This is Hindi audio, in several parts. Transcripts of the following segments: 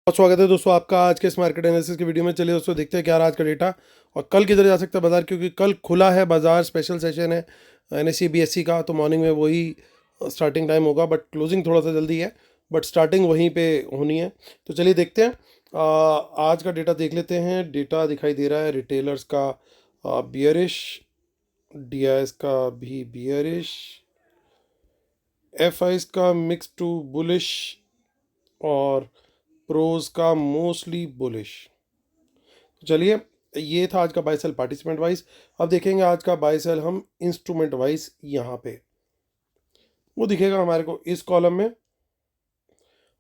बहुत स्वागत है दोस्तों आपका आज के इस मार्केट एनालिसिस की वीडियो में। चलिए दोस्तों देखते हैं क्या रहा आज का डेटा और कल किधर जा सकता है बाजार, क्योंकि कल खुला है बाजार, स्पेशल सेशन है एनएससी बीएससी का। तो मॉर्निंग में वही स्टार्टिंग टाइम होगा, बट क्लोजिंग थोड़ा सा जल्दी है, बट स्टार्टिंग वहीं पे होनी है। तो चलिए देखते हैं। आज का डेटा देख लेते हैं। डेटा दिखाई दे रहा है रिटेलर्स का बियरिश, डीआईएस का भी बियरिश, एफआईस का मिक्स टू बुलिश और प्रोज का मोस्टली बुलिश। तो चलिए, ये था आज का बाय सेल पार्टिसिपेंट वाइज। अब देखेंगे आज का बाय सेल हम इंस्ट्रूमेंट वाइज। यहाँ पे वो दिखेगा हमारे को इस कॉलम में,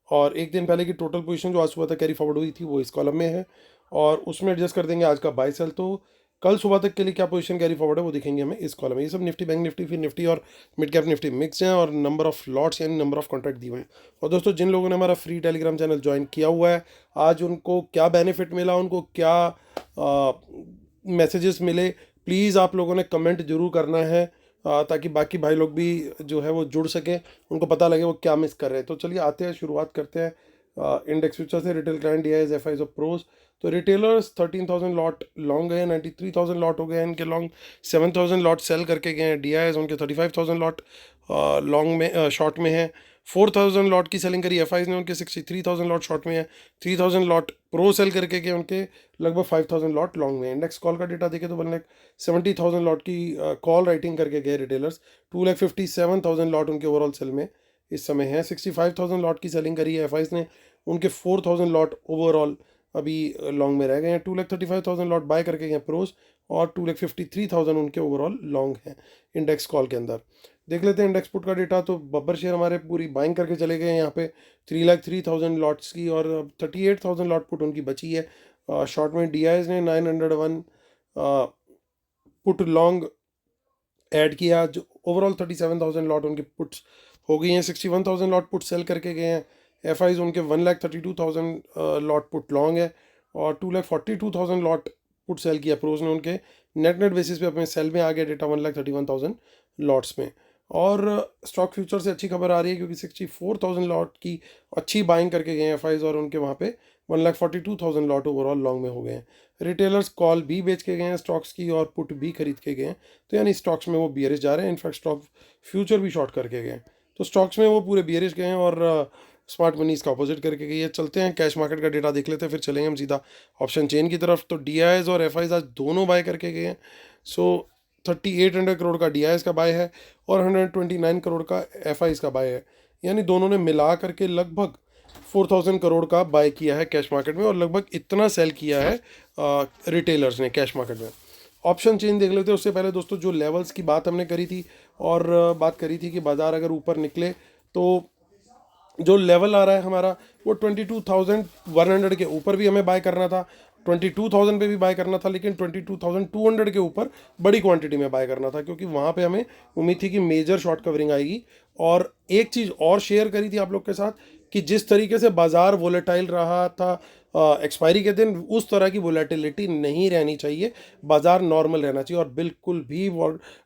और एक दिन पहले की टोटल पोजीशन जो आज सुबह तक कैरी फॉरवर्ड हुई थी वो इस कॉलम में है, और उसमें एडजस्ट कर देंगे आज का बाय सेल। तो कल सुबह तक के लिए क्या पोजीशन कैरी फॉरवर्ड है वो दिखेंगे हमें इस कॉलम में। ये सब निफ्टी, बैंक निफ्टी, फिर निफ्टी और मिड कैप निफ्टी मिक्स हैं, और नंबर ऑफ लॉट्स यानी नंबर ऑफ कॉन्ट्रैक्ट दिए हुए हैं। और दोस्तों, जिन लोगों ने हमारा फ्री टेलीग्राम चैनल ज्वाइन किया हुआ है, आज उनको क्या बेनिफिट मिला, उनको क्या मैसेजेस मिले, प्लीज़ आप लोगों ने कमेंट जरूर करना है, ताकि बाकी भाई लोग भी जो है वो जुड़ सकें, उनको पता लगे वो क्या मिस कर रहे हैं। तो चलिए आते हैं, शुरुआत करते हैं इंडेक्स फ्यूचर से। रिटेल क्लाइंट डीआईएस एफआईज और प्रोज। तो रिटेलर्स 13,000 लॉट लॉन्ग गए हैं, 93,000 लॉट हो गए हैं इनके लॉन्ग, 7,000 लॉट सेल करके गए हैं। डीआईएस उनके 35,000 लॉट लॉन्ग में शॉर्ट में है। 4,000 लॉट की सेलिंग करी एफआईज ने, उनके 63,000 लॉट शॉर्ट में है। 3,000 लॉट प्रो सेल करके गए, उनके लगभग 5,000 लॉट लॉन्ग में। इंडेक्स कॉल का डेटा देखें तो 1,70,000 लॉट की कॉल राइटिंग करके गए रिटेलर्स। 2,57,000 लॉट उनके ओवरऑल सेल में इस समय है। 65,000 लॉट की सेलिंग करी है एफआईज ने, उनके 4,000 लॉट ओवरऑल अभी लॉन्ग में रह गए हैं। 2,35,000 लॉट बाय करके गए प्रोज, और 2,53,000 उनके ओवरऑल लॉन्ग हैं इंडेक्स कॉल के अंदर। देख लेते हैं इंडेक्स पुट का डेटा। तो बब्बर शेयर हमारे पूरी बाइंग करके चले गए हैं यहाँ पे 3,03,000 लॉट्स की, और 38,000 लॉट पुट उनकी बची है। शॉर्ट में डीआईएस ने 901 पुट लॉन्ग ऐड किया, जो ओवरऑल 37,000 लॉट उनकी पुट्स हो गई हैं। 61,000 लॉट पुट सेल करके गए हैं एफआईज, उनके 1,32,000 लॉट पुट लॉन्ग है, और 2,42,000 लॉट पुट सेल किया प्रोज ने। उनके नेट बेसिस पे अपने सेल में आ गया डेटा 1,31,000 लॉट्स में। और स्टॉक फ्यूचर से अच्छी खबर आ रही है, क्योंकि 64,000 लॉट की अच्छी बाइंग करके गए एफआईज, और उनके वहाँ पे 1,42,000 लॉट ओवरऑल लॉन्ग में हो गए हैं। रिटेलर्स कॉल भी बेच के गए हैं स्टॉक्स की, और पुट भी खरीद के गए हैं। तो यानी स्टॉक्स में वो बियरिश जा रहे हैं, इनफैक्ट स्टॉक फ्यूचर भी शॉर्ट करके गए हैं। तो स्टॉक्स में वो पूरे बियरिश गए हैं, और स्मार्ट मनी इसका अपोजिट करके गई है। चलते हैं कैश मार्केट का डेटा देख लेते हैं, फिर चलेंगे हम सीधा ऑप्शन चेन की तरफ। तो डीआईएस और एफआईज आज दोनों बाय करके गए हैं। सो 3,800 करोड़ का डीआईएस का बाय है, और 129 करोड़ का एफआईज का बाय है, यानी दोनों ने मिला करके लगभग 4,000 करोड़ का बाय किया है कैश मार्केट में, और लगभग इतना सेल किया है रिटेलर्स ने कैश मार्केट में। ऑप्शन चेन देख लेते हैं। उससे पहले दोस्तों, जो लेवल्स की बात हमने करी थी, और बात करी थी कि बाजार अगर ऊपर निकले तो जो लेवल आ रहा है हमारा वो 22,100 के ऊपर भी हमें बाय करना था, 22,000 पे भी बाय करना था, लेकिन 22,200 के ऊपर बड़ी क्वांटिटी में बाय करना था, क्योंकि वहाँ पे हमें उम्मीद थी कि मेजर शॉर्ट कवरिंग आएगी। और एक चीज़ और शेयर करी थी आप लोग के साथ, कि जिस तरीके से बाजार वोलेटाइल रहा था एक्सपायरी के दिन, उस तरह की वोलेटिलिटी नहीं रहनी चाहिए, बाजार नॉर्मल रहना चाहिए। और बिल्कुल भी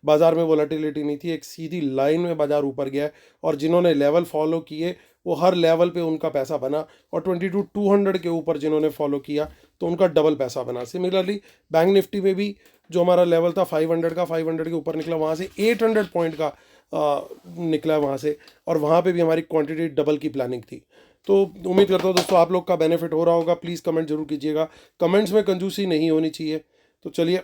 बाजार में वोलेटिलिटी नहीं थी, एक सीधी लाइन में बाजार ऊपर गया है, और जिन्होंने लेवल फॉलो किए वो हर लेवल पे उनका पैसा बना, और 22,200 के ऊपर जिन्होंने फॉलो किया तो उनका डबल पैसा बना। सिमिलरली बैंक निफ्टी में भी जो हमारा लेवल था 500 का, 500 के ऊपर निकला, वहाँ से 800 पॉइंट का निकला वहाँ से, और वहाँ पे भी हमारी क्वांटिटी डबल की प्लानिंग थी। तो उम्मीद करता हूँ दोस्तों आप लोग का बेनिफिट हो रहा होगा। प्लीज़ कमेंट जरूर कीजिएगा, कमेंट्स में कंजूसी नहीं होनी चाहिए। तो चलिए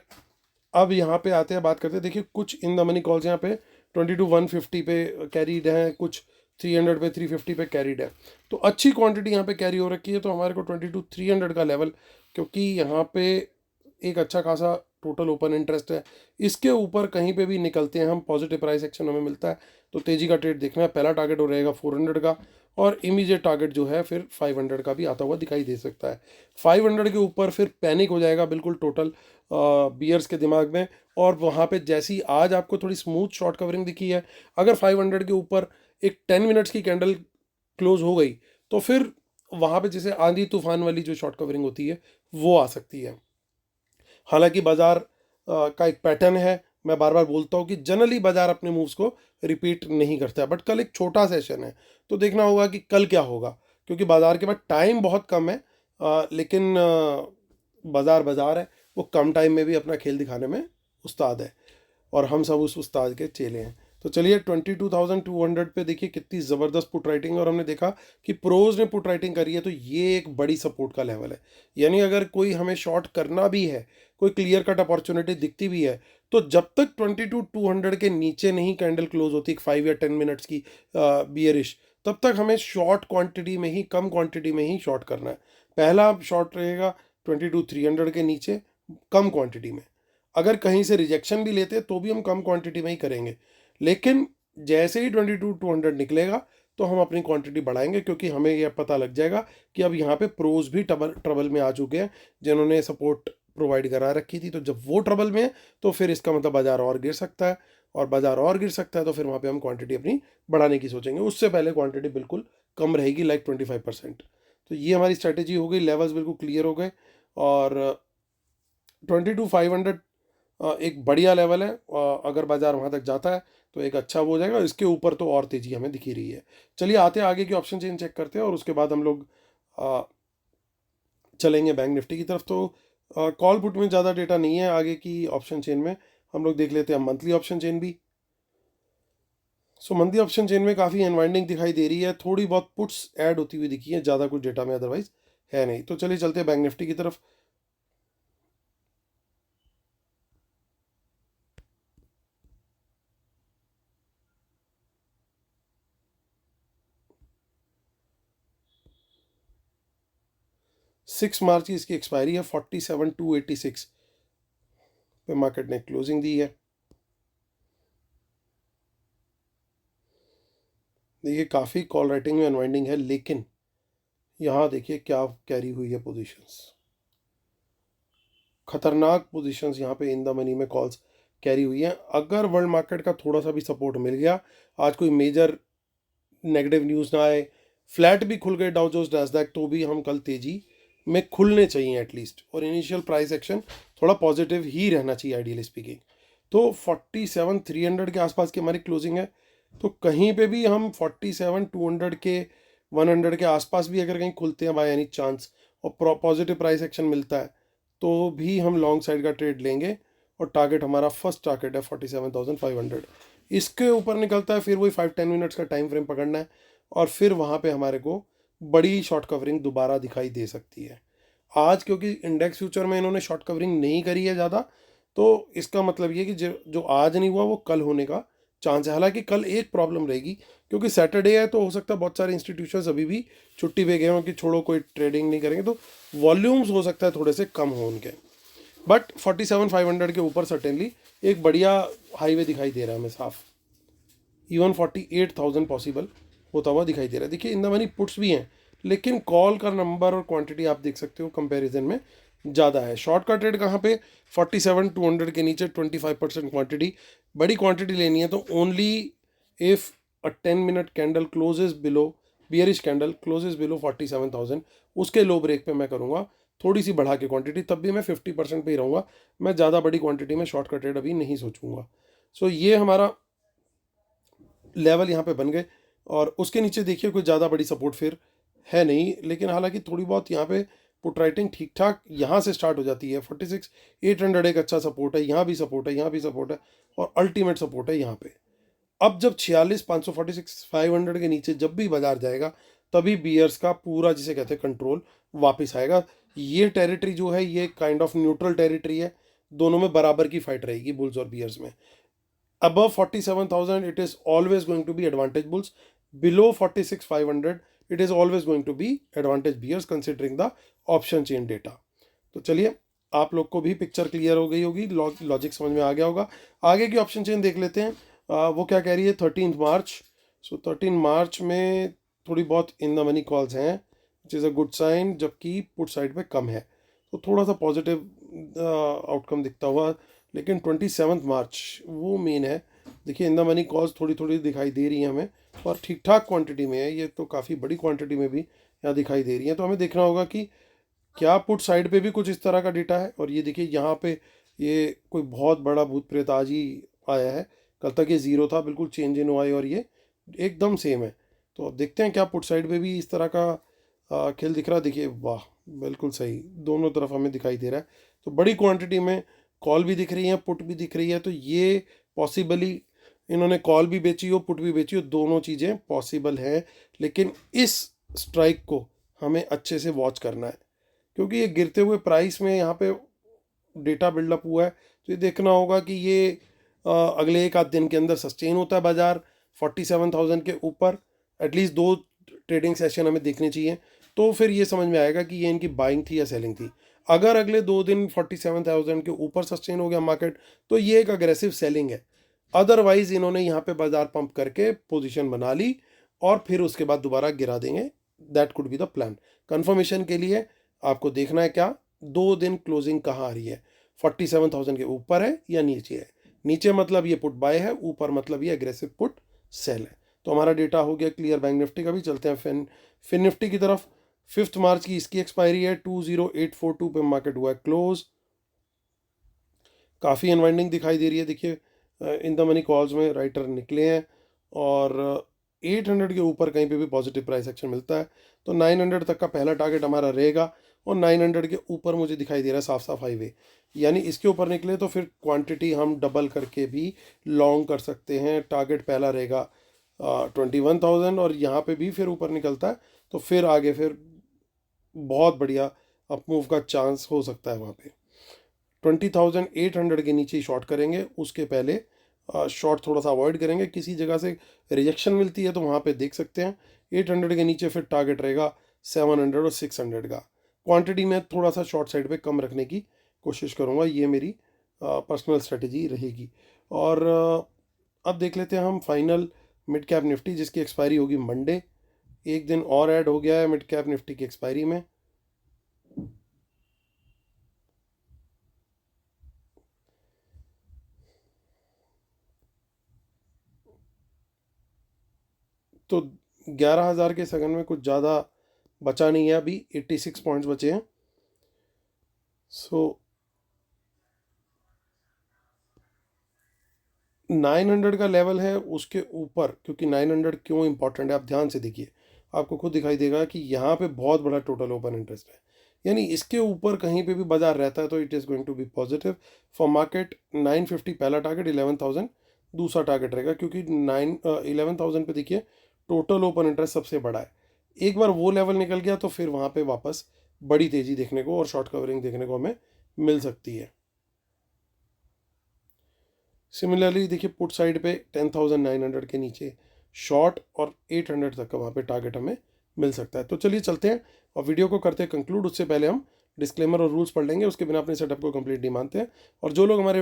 अब यहाँ पे आते हैं, बात करते हैं। देखिए कुछ इन द मनी कॉल्स यहाँ पे 22,150 पे कैरीड हैं, कुछ 300 पे, 350 पे कैरीड है। तो अच्छी क्वांटिटी यहाँ पे कैरी हो रखी है। तो हमारे को 22,300 का लेवल, क्योंकि यहाँ पे एक अच्छा खासा टोटल ओपन इंटरेस्ट है, इसके ऊपर कहीं पे भी निकलते हैं हम, पॉजिटिव प्राइस एक्शन हमें मिलता है, तो तेज़ी का ट्रेड देखना है। पहला टारगेट हो रहेगा 400 का, और इमीडिएट टारगेट जो है फिर 500 का भी आता हुआ दिखाई दे सकता है। 500 के ऊपर फिर पैनिक हो जाएगा बिल्कुल टोटल बियर्स के दिमाग में, और वहाँ पे जैसी आज आपको थोड़ी स्मूथ शॉर्ट कवरिंग दिखी है, अगर 500 के ऊपर एक 10 मिनट्स की कैंडल क्लोज हो गई, तो फिर वहाँ पे जैसे आंधी तूफान वाली जो शॉर्ट कवरिंग होती है वो आ सकती है। हालांकि बाजार का एक पैटर्न है, मैं बार बार बोलता हूँ कि जनरली बाजार अपने मूव्स को रिपीट नहीं करता है, बट कल एक छोटा सेशन है, तो देखना होगा कि कल क्या होगा। क्योंकि बाज़ार के पास टाइम बहुत कम है, लेकिन बाज़ार है, वो कम टाइम में भी अपना खेल दिखाने में उस्ताद है, और हम सब उस उस्ताद के चेले हैं। तो चलिए 22,200 पे देखिए कितनी ज़बरदस्त पुट राइटिंग है, और हमने देखा कि प्रोज ने पुट राइटिंग करी है, तो ये एक बड़ी सपोर्ट का लेवल है। यानी अगर कोई हमें शॉर्ट करना भी है, कोई क्लियर कट अपॉर्चुनिटी दिखती भी है, तो जब तक 22,200 के नीचे नहीं कैंडल क्लोज होती 5 या 10 मिनट्स की बियरिश, तब तक हमें शॉर्ट क्वांटिटी में ही, कम क्वांटिटी में ही शॉर्ट करना है। पहला शॉर्ट रहेगा 22,300 के नीचे, कम क्वांटिटी में। अगर कहीं से रिजेक्शन भी लेते तो भी हम कम क्वांटिटी में ही करेंगे, लेकिन जैसे ही 22,200 निकलेगा तो हम अपनी क्वांटिटी बढ़ाएंगे, क्योंकि हमें यह पता लग जाएगा कि अब यहाँ पे प्रोज भी ट्रबल में आ चुके हैं, जिन्होंने सपोर्ट प्रोवाइड करा रखी थी। तो जब वो ट्रबल में है तो फिर इसका मतलब बाजार और गिर सकता है, और बाजार और गिर सकता है तो फिर वहाँ पे हम क्वांटिटी अपनी बढ़ाने की सोचेंगे। उससे पहले क्वांटिटी बिल्कुल कम रहेगी, लाइक 25%। तो ये हमारी स्ट्रैटेजी हो गई, लेवल्स बिल्कुल क्लियर हो गए, और 22,500 एक बढ़िया लेवल है। अगर बाजार वहाँ तक जाता है तो एक अच्छा वो हो जाएगा, इसके ऊपर तो और तेजी हमें दिखी रही है। चलिए आते हैं आगे की ऑप्शन चेन चेक करते हैं, और उसके बाद हम लोग चलेंगे बैंक निफ्टी की तरफ। तो कॉल पुट में ज़्यादा डेटा नहीं है आगे की ऑप्शन चेन में, हम लोग देख लेते हैं मंथली ऑप्शन चेन भी। सो मंथली ऑप्शन चेन में काफ़ी अनवाइंडिंग दिखाई दे रही है, थोड़ी बहुत पुट्स ऐड होती हुई दिखी है, ज़्यादा कुछ डेटा में अदरवाइज है नहीं। तो चलिए चलते हैं बैंक निफ्टी की तरफ। 6 मार्च की इसकी एक्सपायरी है, 47,286 पे मार्केट ने क्लोजिंग दी है। देखिए काफ़ी कॉल राइटिंग में अनवाइंडिंग है, लेकिन यहाँ देखिए क्या कैरी हुई है पोजीशंस, खतरनाक पोजीशंस यहाँ पे इन द मनी में कॉल्स कैरी हुई हैं। अगर वर्ल्ड मार्केट का थोड़ा सा भी सपोर्ट मिल गया, आज कोई मेजर नेगेटिव न्यूज़ ना आए, फ्लैट भी खुल गए डाउ जोन्स नैस्डैक, तो भी हम कल तेजी में खुलने चाहिए एटलीस्ट, और इनिशियल प्राइस एक्शन थोड़ा पॉजिटिव ही रहना चाहिए आइडियली स्पीकिंग। तो 47,300 के आसपास की हमारी क्लोजिंग है, तो कहीं पे भी हम 47,200 के 100 के आसपास भी अगर कहीं खुलते हैं बाय एनी चांस, और पॉजिटिव प्राइस एक्शन मिलता है, तो भी हम लॉन्ग साइड का ट्रेड लेंगे। और टारगेट हमारा फर्स्ट टारगेट है 47,500। इसके ऊपर निकलता है फिर वही 5-10 मिनट्स का टाइम फ्रेम पकड़ना है, और फिर वहाँ पे हमारे को बड़ी शॉर्ट कवरिंग दोबारा दिखाई दे सकती है। आज क्योंकि इंडेक्स फ्यूचर में इन्होंने शॉर्ट कवरिंग नहीं करी है ज़्यादा, तो इसका मतलब ये कि जो आज नहीं हुआ वो कल होने का चांस है। हालांकि कल एक प्रॉब्लम रहेगी, क्योंकि सैटरडे है, तो हो सकता है बहुत सारे इंस्टीट्यूशंस अभी भी छुट्टी पे गए हों कि छोड़ो कोई ट्रेडिंग नहीं करेंगे, तो वॉल्यूम्स हो सकता है थोड़े से कम हो उनके। बट 47,500 के ऊपर सर्टेनली एक बढ़िया हाईवे दिखाई दे रहा है हमें साफ, इवन 48,000 पॉसिबल होता हुआ दिखाई दे रहा है। देखिए इन द मनी पुट्स भी हैं, लेकिन कॉल का नंबर और क्वांटिटी आप देख सकते हो कंपैरिजन में ज़्यादा है। शॉर्ट का ट्रेड कहाँ पे, 47,200 के नीचे 25% क्वांटिटी, बड़ी क्वांटिटी लेनी है तो only if a 10 minute candle closes below, bearish candle closes below 47,000, उसके लो ब्रेक पे मैं करूँगा थोड़ी सी बढ़ा के क्वांटिटी, तब भी मैं 50% पे ही रहूँगा। मैं ज़्यादा बड़ी क्वांटिटी में शॉर्ट का ट्रेड अभी नहीं सोचूंगा। सो ये हमारा लेवल यहाँ पे बन गए, और उसके नीचे देखिए कोई ज़्यादा बड़ी सपोर्ट फिर है नहीं, लेकिन हालांकि थोड़ी बहुत यहाँ पे पुट राइटिंग ठीक ठाक यहाँ से स्टार्ट हो जाती है। 46,800 एक अच्छा सपोर्ट है, यहाँ भी सपोर्ट है, यहाँ भी सपोर्ट है, और अल्टीमेट सपोर्ट है यहाँ पे। अब जब 46,500 46,500 के नीचे जब भी बाजार जाएगा, तभी बियर्स का पूरा जिसे कहते हैं कंट्रोल वापस आएगा। ये टेरिटरी जो है ये काइंड ऑफ न्यूट्रल टेरिटरी है, दोनों में बराबर की फाइट रहेगी बुल्स और बियर्स में। Above 47,000 it is always going to be advantage bulls, below 46,500 it is always going to be advantage bears considering the option chain data। तो चलिए आप लोग को भी पिक्चर क्लियर हो गई होगी, लॉजिक समझ में आ गया होगा। आगे की ऑप्शन चेन देख लेते हैं, वो क्या कह रही है 13 मार्च। सो 13 मार्च में थोड़ी बहुत इन द मनी कॉल्स हैं, which is a good sign, जबकि पुट साइड पे कम है, तो थोड़ा सा पॉजिटिव आउटकम दिखता हुआ। लेकिन 27 मार्च वो मेन है। देखिए इन द मनी कॉल्स थोड़ी थोड़ी दिखाई दे रही हैं हमें, और ठीक ठाक क्वांटिटी में है, ये तो काफ़ी बड़ी क्वांटिटी में भी यहाँ दिखाई दे रही है। तो हमें देखना होगा कि क्या पुट साइड पे भी कुछ इस तरह का डेटा है। और ये देखिए यहाँ पे ये कोई बहुत बड़ा भूत प्रेत आज ही आया है, कल तक ये ज़ीरो था, बिल्कुल चेंज इन हुआ है, और ये एकदम सेम है। तो अब देखते हैं क्या पुट साइड पे भी इस तरह का खेल दिख रहा है, देखिए वाह, बिल्कुल सही, दोनों तरफ हमें दिखाई दे रहा है। तो बड़ी क्वांटिटी में कॉल भी दिख रही है, पुट भी दिख रही है, तो ये पॉसिबली इन्होंने कॉल भी बेची हो, पुट भी बेची हो, दोनों चीज़ें पॉसिबल हैं। लेकिन इस स्ट्राइक को हमें अच्छे से वॉच करना है, क्योंकि ये गिरते हुए प्राइस में यहाँ पे डेटा बिल्डअप हुआ है, तो ये देखना होगा कि ये अगले एक आध दिन के अंदर सस्टेन होता है बाजार 47,000 के ऊपर। एटलीस्ट 2 ट्रेडिंग सेशन हमें देखने चाहिए, तो फिर ये समझ में आएगा कि ये इनकी बाइंग थी या सेलिंग थी। अगर अगले 2 दिन 47,000 के ऊपर सस्टेन हो गया मार्केट, तो ये एक अग्रेसिव सेलिंग है। अदरवाइज इन्होंने यहाँ पे बाजार पंप करके पोजीशन बना ली और फिर उसके बाद दोबारा गिरा देंगे। That could be the plan. Confirmation के लिए आपको देखना है क्या, 2 दिन क्लोजिंग कहाँ आ रही है, 47,000 के ऊपर है या नीचे है। नीचे मतलब ये पुट बाय है, ऊपर मतलब ये एग्रेसिव पुट सेल है। तो हमारा डेटा हो गया क्लियर बैंक निफ्टी का भी। चलते हैं फिन निफ्टी की तरफ। 5 मार्च की इसकी एक्सपायरी है, 20842 पे मार्केट हुआ है क्लोज। काफ़ी अनवाइंडिंग दिखाई दे रही है, देखिए इन द मनी कॉल्स में राइटर निकले हैं और 800 के ऊपर कहीं पे भी पॉजिटिव प्राइस एक्शन मिलता है, तो 900 तक का पहला टारगेट हमारा रहेगा। और 900 के ऊपर मुझे दिखाई दे रहा है साफ साफ हाईवे, यानी इसके ऊपर निकले तो फिर क्वांटिटी हम डबल करके भी लॉन्ग कर सकते हैं। टारगेट पहला रहेगा 21,000, और यहाँ पे भी फिर ऊपर निकलता है तो फिर आगे फिर बहुत बढ़िया अपमूव का चांस हो सकता है। वहाँ पे 20,800 के नीचे ही शॉर्ट करेंगे, उसके पहले शॉर्ट थोड़ा सा अवॉइड करेंगे। किसी जगह से रिजेक्शन मिलती है तो वहाँ पे देख सकते हैं। 800 के नीचे फिर टारगेट रहेगा 700 और 600 का। क्वांटिटी में थोड़ा सा शॉर्ट साइड पे कम रखने की कोशिश करूँगा, ये मेरी पर्सनल स्ट्रेटजी रहेगी। और अब देख लेते हैं हम फाइनल मिड कैप निफ्टी, जिसकी एक्सपायरी होगी मंडे। एक दिन और ऐड हो गया है मिड कैप निफ्टी की एक्सपायरी में। तो 11,000 के सेकंड में कुछ ज़्यादा बचा नहीं है, अभी 86 पॉइंट्स बचे हैं। सो 900 का लेवल है, उसके ऊपर, क्योंकि 900 क्यों इंपॉर्टेंट है आप ध्यान से देखिए, आपको खुद दिखाई देगा कि यहाँ पे बहुत बड़ा टोटल ओपन इंटरेस्ट है, यानी इसके ऊपर कहीं पे भी बाजार रहता है तो it is going to be positive for market. 950 पहला टारगेट, 11,000 दूसरा टारगेट रहेगा, क्योंकि 11,000 पे देखिए टोटल ओपन इंटरेस्ट सबसे बड़ा है। एक बार वो लेवल निकल गया तो फिर वहाँ पे वापस बड़ी तेज़ी देखने को और शॉर्ट कवरिंग देखने को हमें मिल सकती है। सिमिलरली देखिए पुट साइड पे 10,900 के नीचे शॉर्ट और 800 तक का वहाँ पे टारगेट हमें मिल सकता है। तो चलिए चलते हैं और वीडियो को करते हैं कंक्लूड। उससे पहले हम डिस्क्लेमर और रूल्स पढ़ लेंगे, उसके बिना अपने सेटअप को कंप्लीट नहीं मानते हैं। और जो लोग हमारे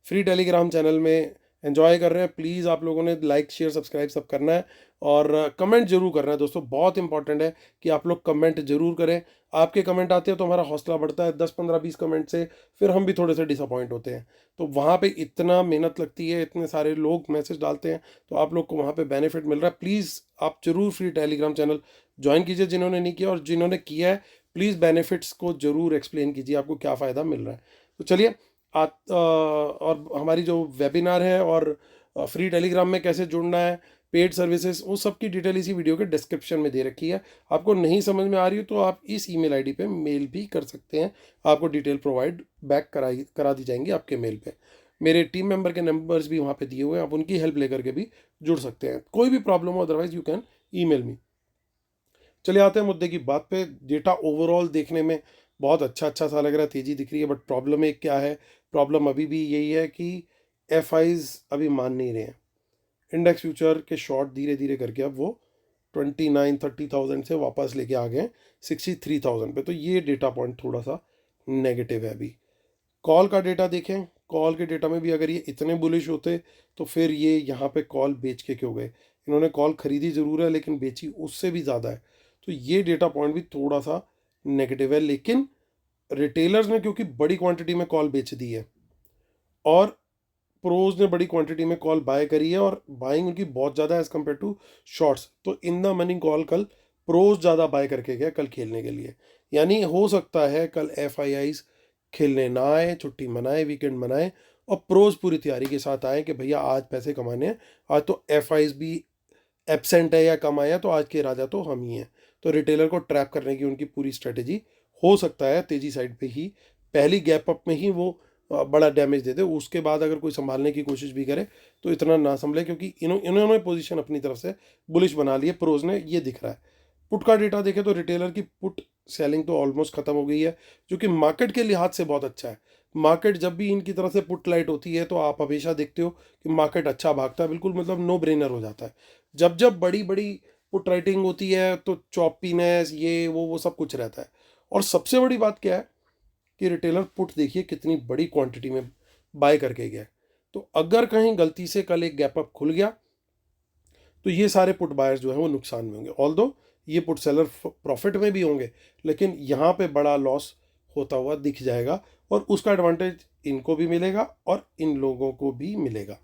फ्री टेलीग्राम चैनल में एंजॉय कर रहे हैं, प्लीज़ आप लोगों ने लाइक शेयर सब्सक्राइब सब करना है और कमेंट जरूर करना है दोस्तों। बहुत इंपॉर्टेंट है कि आप लोग कमेंट जरूर करें। आपके कमेंट आते हैं तो हमारा हौसला बढ़ता है। 10 15 20 कमेंट से फिर हम भी थोड़े से डिसअपॉइंट होते हैं। तो वहाँ पे इतना मेहनत लगती है, इतने सारे लोग मैसेज डालते हैं, तो आप लोग को वहाँ पे बेनिफिट मिल रहा है। प्लीज़ आप जरूर फ्री टेलीग्राम चैनल ज्वाइन कीजिए जिन्होंने नहीं किया, और जिन्होंने किया है प्लीज़ बेनिफिट्स को जरूर एक्सप्लेन कीजिए आपको क्या फ़ायदा मिल रहा है। तो चलिए और हमारी जो वेबिनार है और फ्री टेलीग्राम में कैसे जुड़ना है, पेड सर्विसेज, वो सब की डिटेल इसी वीडियो के डिस्क्रिप्शन में दे रखी है। आपको नहीं समझ में आ रही हो तो आप इस ईमेल आईडी पे मेल भी कर सकते हैं, आपको डिटेल प्रोवाइड बैक करा दी जाएंगी आपके मेल पे। मेरे टीम मेंबर के नंबर्स भी वहाँ पे दिए हुए हैं, आप उनकी हेल्प लेकर के भी जुड़ सकते हैं। कोई भी प्रॉब्लम हो otherwise you can email me. चलिए आते हैं मुद्दे की बात पे। डेटा ओवरऑल देखने में बहुत अच्छा सा लग रहा है, तेज़ी दिख रही है, बट प्रॉब्लम एक क्या है, प्रॉब्लम अभी भी यही है कि एफआईज अभी मान नहीं रहे हैं। इंडेक्स फ्यूचर के शॉर्ट धीरे धीरे करके अब वो 29-30,000 से वापस लेके आ गए 63,000 पे, तो ये डेटा पॉइंट थोड़ा सा नेगेटिव है अभी। कॉल का डेटा देखें, कॉल के डेटा में भी अगर ये इतने बुलिश होते तो फिर ये यहाँ पे कॉल बेच के क्यों गए। इन्होंने कॉल खरीदी ज़रूर है लेकिन बेची उससे भी ज़्यादा है, तो ये डेटा पॉइंट भी थोड़ा सा नेगेटिव है। लेकिन रिटेलर्स ने क्योंकि बड़ी क्वांटिटी में कॉल बेच दी है और प्रोज ने बड़ी क्वांटिटी में कॉल बाय करी है और बाइंग उनकी बहुत ज़्यादा है एज़ कम्पेयर टू शॉर्ट्स, तो इन द मनी कॉल कल प्रोज ज़्यादा बाय करके गया कल खेलने के लिए। यानी हो सकता है कल एफ आई आईज खेलने ना आए, छुट्टी मनाए, वीकेंड मनाए, और प्रोज पूरी तैयारी के साथ आए कि भैया आज पैसे कमाने हैं, आज तो एफ आईज भी एबसेंट है या कम आया तो आज के राजा तो हम ही हैं। तो रिटेलर को ट्रैप करने की उनकी पूरी स्ट्रेटेजी हो सकता है तेजी साइड पे ही पहली गैप अप में ही वो बड़ा डैमेज दे दे, उसके बाद अगर कोई संभालने की कोशिश भी करे तो इतना ना संभले, क्योंकि इन्होंने पोजीशन अपनी तरफ से बुलिश बना ली है प्रोज ने, ये दिख रहा है। पुट का डेटा देखें तो रिटेलर की पुट सेलिंग तो ऑलमोस्ट खत्म हो गई है, जो कि मार्केट के लिहाज से बहुत अच्छा है। मार्केट जब भी इनकी तरफ से पुट लाइट होती है तो आप हमेशा देखते हो कि मार्केट अच्छा भागता है, बिल्कुल मतलब नो ब्रेनर हो जाता है। जब जब बड़ी बड़ी पुट राइटिंग होती है तो चॉपीनेस ये वो सब कुछ रहता है। और सबसे बड़ी बात क्या है कि रिटेलर पुट देखिए कितनी बड़ी क्वांटिटी में बाय करके गया है। तो अगर कहीं गलती से कल एक गैप अप खुल गया तो ये सारे पुट बायर्स जो है वो नुकसान में होंगे। ऑल्दो ये पुट सेलर प्रॉफिट में भी होंगे, लेकिन यहाँ पे बड़ा लॉस होता हुआ दिख जाएगा और उसका एडवांटेज इनको भी मिलेगा और इन लोगों को भी मिलेगा।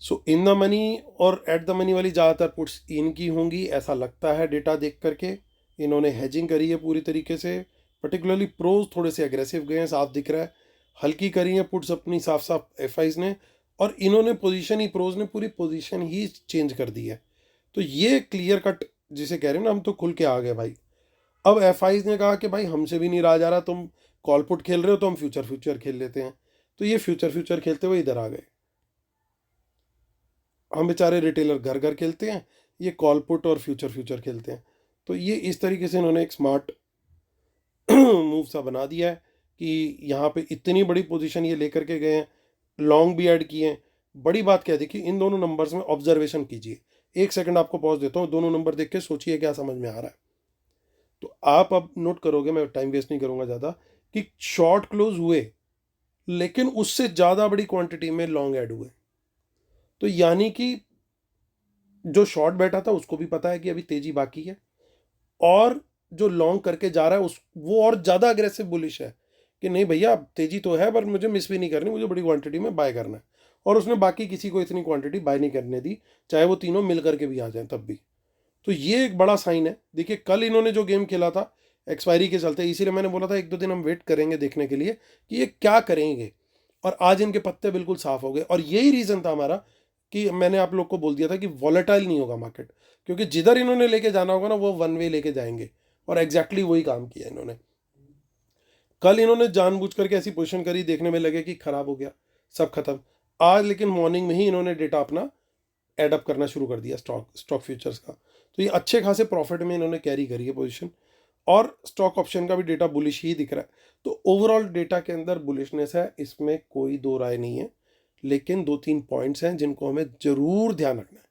सो इन द मनी और एट द मनी वाली ज़्यादातर पुट्स इनकी होंगी ऐसा लगता है डेटा देख करके। इन्होंने हेजिंग करी है पूरी तरीके से, पर्टिकुलरली प्रोज थोड़े से एग्रेसिव गए हैं, साफ दिख रहा है। हल्की करी है पुट्स अपनी साफ साफ एफआईज ने, और इन्होंने पोजीशन ही प्रोज ने पूरी पोजीशन ही चेंज कर दी है। तो ये क्लियर कट जिसे कह रहे हैं ना, हम तो खुल के आ गए भाई। अब एफआईज ने कहा कि भाई हमसे भी नहीं रहा जा रहा, तुम कॉल पुट खेल रहे हो तो हम फ्यूचर फ्यूचर खेल लेते हैं। तो ये फ्यूचर फ्यूचर खेलते हुए इधर आ गए। हम बेचारे रिटेलर घर घर खेलते हैं, ये कॉल पुट और फ्यूचर फ्यूचर खेलते हैं। तो ये इस तरीके से इन्होंने एक स्मार्ट मूव सा बना दिया है कि यहाँ पे इतनी बड़ी पोजीशन ये लेकर के गए हैं, लॉन्ग भी ऐड किए हैं। बड़ी बात क्या है, देखिए इन दोनों नंबर्स में ऑब्जर्वेशन कीजिए। एक सेकंड आपको पॉज देता हूँ, दोनों नंबर देख के सोचिए क्या समझ में आ रहा है। तो आप अब नोट करोगे, मैं टाइम वेस्ट नहीं करूंगा ज़्यादा, कि शॉर्ट क्लोज हुए लेकिन उससे ज़्यादा बड़ी क्वांटिटी में लॉन्ग ऐड हुए। तो यानी कि जो शॉर्ट बैठा था उसको भी पता है कि अभी तेजी बाकी है, और जो लॉन्ग करके जा रहा है उस वो और ज़्यादा अग्रेसिव बुलिश है कि नहीं भैया तेजी तो है पर मुझे मिस भी नहीं करनी, मुझे बड़ी क्वांटिटी में बाय करना है। और उसने बाकी किसी को इतनी क्वांटिटी बाय नहीं करने दी, चाहे वो तीनों मिल करके भी आ जाएं तब भी। तो ये एक बड़ा साइन है। देखिए कल इन्होंने जो गेम खेला था एक्सपायरी के चलते, इसीलिए मैंने बोला था एक दो दिन हम वेट करेंगे देखने के लिए कि ये क्या करेंगे, और आज इनके पत्ते बिल्कुल साफ हो गए। और यही रीज़न था हमारा कि मैंने आप लोग को बोल दिया था कि वॉलेटाइल नहीं होगा मार्केट, क्योंकि जिधर इन्होंने लेके जाना होगा ना वो वन वे लेके जाएंगे, और एग्जैक्टली वही काम किया इन्होंने। कल इन्होंने जानबूझ करके ऐसी पोजीशन करी, देखने में लगे कि खराब हो गया, सब खत्म। आज लेकिन मॉर्निंग में ही इन्होंने डेटा अपना एडअप करना शुरू कर दिया स्टॉक फ्यूचर्स का। तो ये अच्छे खासे प्रॉफिट में इन्होंने कैरी करी है पोजीशन, और स्टॉक ऑप्शन का भी डेटा बुलिश ही दिख रहा है। तो ओवरऑल डेटा के अंदर बुलिशनेस है, इसमें कोई दो राय नहीं है। लेकिन दो तीन पॉइंट्स हैं जिनको हमें ज़रूर ध्यान रखना है।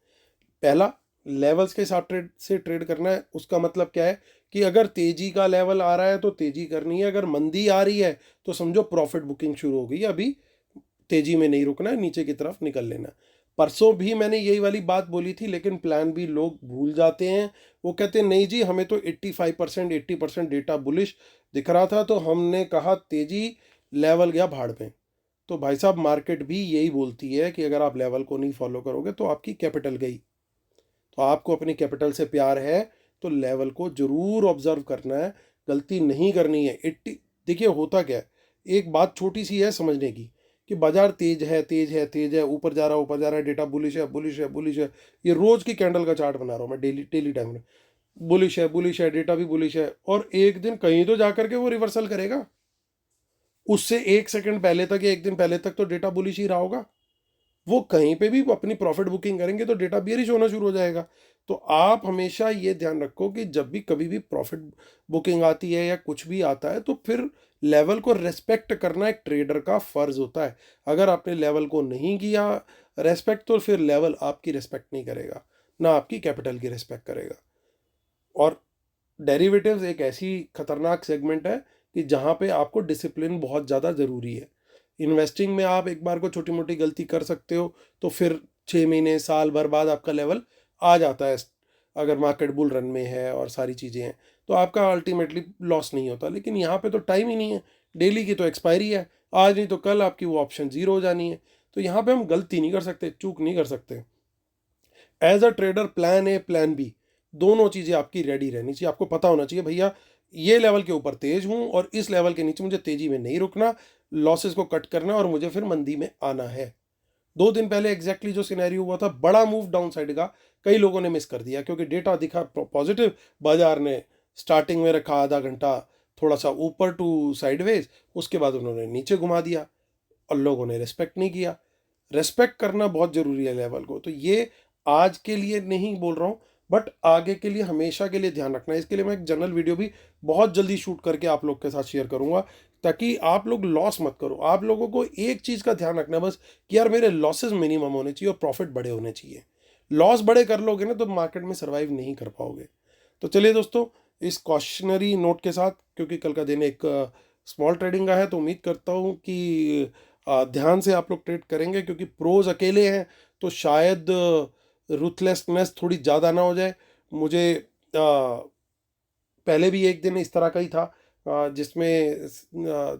पहला, लेवल्स के हिसाब से ट्रेड करना है। उसका मतलब क्या है कि अगर तेजी का लेवल आ रहा है तो तेजी करनी है, अगर मंदी आ रही है तो समझो प्रॉफिट बुकिंग शुरू हो गई है, अभी तेजी में नहीं रुकना है, नीचे की तरफ निकल लेना। परसों भी मैंने यही वाली बात बोली थी, लेकिन प्लान भी लोग भूल जाते हैं। वो कहते हैं नहीं जी हमें तो 85% 80% डेटा बुलिश दिख रहा था, तो हमने कहा तेजी, लेवल गया भाड़ में। तो भाई साहब मार्केट भी यही बोलती है कि अगर आप लेवल को नहीं फॉलो करोगे तो आपकी कैपिटल गई। तो आपको अपनी कैपिटल से प्यार है तो लेवल को जरूर ऑब्जर्व करना है, गलती नहीं करनी है। 80, देखिए होता क्या है, एक बात छोटी सी है समझने की कि बाजार तेज है तेज है तेज है, ऊपर जा रहा है ऊपर जा रहा है, डेटा बुलिश है बुलिश है बुलिश है। ये रोज की कैंडल का चार्ट बना रहा हूँ मैं, डेली डेली टाइम में बुलिश है डेटा भी बुलिश है, और एक दिन कहीं तो जाकर के वो रिवर्सल करेगा। उससे एक सेकंड पहले तक या एक दिन पहले तक तो डेटा बुलिश ही रहा होगा। वो कहीं पे भी अपनी प्रॉफिट बुकिंग करेंगे तो डेटा बियरिश होना शुरू हो जाएगा। तो आप हमेशा ये ध्यान रखो कि जब भी कभी भी प्रॉफिट बुकिंग आती है या कुछ भी आता है तो फिर लेवल को रेस्पेक्ट करना एक ट्रेडर का फर्ज होता है। अगर आपने लेवल को नहीं किया रेस्पेक्ट तो फिर लेवल आपकी रेस्पेक्ट नहीं करेगा, ना आपकी कैपिटल की रेस्पेक्ट करेगा। और डेरिवेटिव्स एक ऐसी खतरनाक सेगमेंट है कि जहाँ पे आपको डिसिप्लिन बहुत ज़्यादा ज़रूरी है। इन्वेस्टिंग में आप एक बार को छोटी मोटी गलती कर सकते हो तो फिर 6 महीने साल भर बाद आपका लेवल आ जाता है, अगर मार्केट बुल रन में है और सारी चीज़ें हैं तो आपका अल्टीमेटली लॉस नहीं होता। लेकिन यहाँ पे तो टाइम ही नहीं है, डेली की तो एक्सपायरी है, आज नहीं तो कल आपकी वो ऑप्शन ज़ीरो हो जानी है। तो यहाँ पे हम गलती नहीं कर सकते, चूक नहीं कर सकते। As a trader plan A plan B दोनों चीज़ें आपकी रेडी रहनी चाहिए। आपको पता होना चाहिए भैया ये लेवल के ऊपर तेज हूँ और इस लेवल के नीचे मुझे तेजी में नहीं रुकना, लॉसेस को कट करना और मुझे फिर मंदी में आना है। 2 दिन पहले एग्जैक्टली जो सिनेरियो हुआ था, बड़ा मूव डाउन साइड का, कई लोगों ने मिस कर दिया क्योंकि डेटा दिखा पॉजिटिव, बाजार ने स्टार्टिंग में रखा आधा घंटा थोड़ा सा ऊपर टू साइडवेज, उसके बाद उन्होंने नीचे घुमा दिया और लोगों ने रिस्पेक्ट नहीं किया। रेस्पेक्ट करना बहुत जरूरी है लेवल को। तो ये आज के लिए नहीं बोल रहा हूँ, बट आगे के लिए, हमेशा के लिए ध्यान रखना है। इसके लिए मैं एक जनरल वीडियो भी बहुत जल्दी शूट करके आप लोग के साथ शेयर करूंगा, ताकि आप लोग लॉस मत करो। आप लोगों को एक चीज़ का ध्यान रखना है बस, कि यार मेरे लॉसेस मिनिमम होने चाहिए और प्रॉफिट बड़े होने चाहिए। लॉस बड़े कर लोगे ना तो मार्केट में सर्वाइव नहीं कर पाओगे। तो चलिए दोस्तों, इस कॉशनरी नोट के साथ, क्योंकि कल का दिन एक स्मॉल ट्रेडिंग का है, तो उम्मीद करता हूँ कि ध्यान से आप लोग ट्रेड करेंगे, क्योंकि प्रोज अकेले हैं तो शायद रुथलेसनेस थोड़ी ज़्यादा ना हो जाए। मुझे पहले भी एक दिन इस तरह का ही था, जिसमें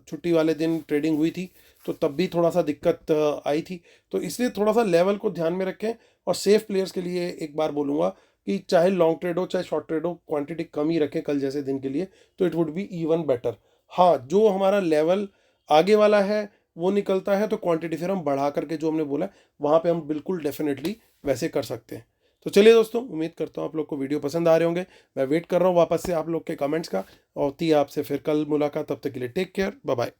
छुट्टी वाले दिन ट्रेडिंग हुई थी, तो तब भी थोड़ा सा दिक्कत आई थी। तो इसलिए थोड़ा सा लेवल को ध्यान में रखें। और सेफ प्लेयर्स के लिए एक बार बोलूँगा कि चाहे लॉन्ग ट्रेड हो चाहे शॉर्ट ट्रेड हो, क्वांटिटी कम ही रखें कल जैसे दिन के लिए, तो it would be even better. हाँ, जो हमारा लेवल आगे वाला है वो निकलता है तो क्वांटिटी फिर हम बढ़ा करके, जो हमने बोला है वहाँ पे हम बिल्कुल डेफिनेटली वैसे कर सकते हैं। तो चलिए दोस्तों, उम्मीद करता हूँ आप लोग को वीडियो पसंद आ रहे होंगे। मैं वेट कर रहा हूँ वापस से आप लोग के कमेंट्स का। होती है आपसे फिर कल मुलाकात, तब तक के लिए टेक केयर, बाय बाय।